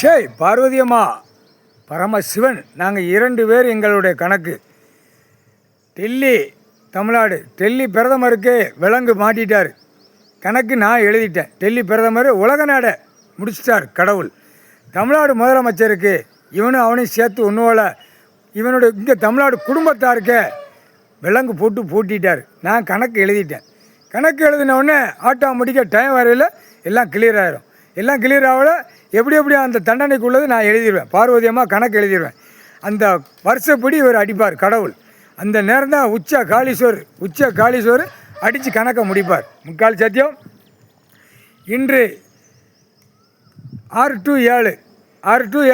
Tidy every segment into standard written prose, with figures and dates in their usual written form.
ஷேய் பார்வதியம்மா, பரமசிவன், நாங்கள் 2 பேர் எங்களுடைய கணக்கு. டெல்லி தமிழ்நாடு, டெல்லி பிரதமருக்கு விலங்கு மாட்டிட்டார். கணக்கு நான் எழுதிட்டேன். டெல்லி பிரதமர் உலக நாடை முடிச்சிட்டார் கடவுள். தமிழ்நாடு முதலமைச்சருக்கு இவனும் அவனையும் சேர்த்து ஒன்றுவோல இவனுடைய இங்கே தமிழ்நாடு குடும்பத்தாருக்கு விலங்கு போட்டு பூட்டிட்டார். நான் கணக்கு எழுதிட்டேன். கணக்கு எழுதினவுடனே ஆட்டோமேட்டிக்காக டைம் வரையில் எல்லாம் கிளியர் ஆகிரும். எல்லாம் கிளியர் ஆகல எப்படி அந்த தண்டனைக்குள்ளது நான் எழுதிடுவேன். பார்வதியம்மா கணக்கு எழுதிடுவேன். அந்த வருஷப்படி இவர் அடிப்பார் கடவுள். அந்த நேரம் தான் உச்ச காளீஸ்வர் அடித்து கணக்கை முடிப்பார். முக்கால் சத்தியம். இன்று 6 to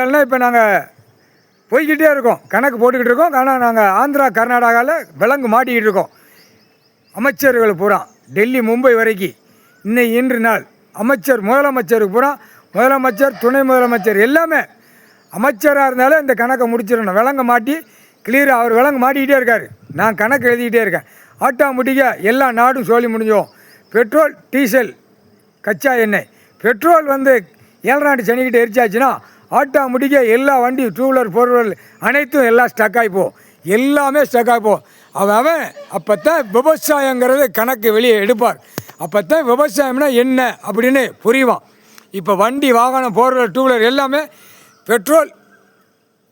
7 இப்போ நாங்கள் போய்கிட்டே இருக்கோம், கணக்கு போட்டுக்கிட்டு இருக்கோம். ஆனால் நாங்கள் ஆந்திரா கர்நாடகாவில் விலங்கு மாட்டிக்கிட்டு இருக்கோம். அமைச்சர்கள் பூரா டெல்லி மும்பை வரைக்கும் இன்று நாள் முதலமைச்சருக்கு பூரா முதலமைச்சர் துணை முதலமைச்சர் எல்லாமே அமைச்சராக இருந்தாலும் இந்த கணக்கை முடிச்சிடணும். விலங்கு மாட்டி கிளியராக அவர் விலங்கு மாட்டிக்கிட்டே இருக்கார். நான் கணக்கு எழுதிக்கிட்டே இருக்கேன். ஆட்டோமேட்டிக்காக எல்லா நாடும் சொல்லி முடிஞ்சோம். பெட்ரோல் டீசல் கச்சா எண்ணெய் பெட்ரோல் 7 நாட்டு சனிக்கிட்ட எரிச்சாச்சுன்னா ஆட்டோமேட்டிக்காக எல்லா வண்டி 2 வீலர் 4 வீலர் அனைத்தும் எல்லாம் ஸ்டக் ஆகிப்போம். எல்லாமே ஸ்டக் ஆகிப்போம். அவன் அப்போ தான் விவசாயங்கிறது கணக்கு வெளியே எடுப்பார். அப்போ தான் விவசாயம்னா என்ன அப்படின்னு புரியுவான். இப்போ வண்டி வாகனம் 4 வீலர் 2 வீலர் எல்லாமே பெட்ரோல்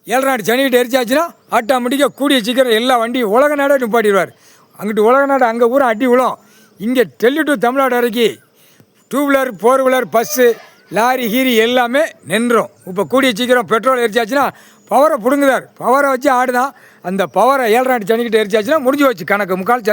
7 நாட்டு சனிக்கிட்ட எரிச்சாச்சுன்னா ஆட்டோமேட்டிக்காக கூடிய சீக்கிரம் எல்லா வண்டியும் உலக நாடே நிப்பாட்டிடுவார். அங்கிட்டு உலக நாடு அங்கே பூரா அடி விழும். இங்கே டெல்லி டு தமிழ்நாடு வரைக்கும் 2 வீலர் 4 வீலர் பஸ்ஸு லாரி கீரி எல்லாமே நின்றோம். இப்போ கூடிய சீக்கிரம் பெட்ரோல் எரிச்சாச்சுன்னா பவரை பிடுங்குதார். பவரை வச்சு ஆடுதான். அந்த பவரை 7 நாட்டு சனிக்கிட்ட எரிச்சாச்சுன்னா முடிஞ்சு வச்சு கணக்கு முக்கால்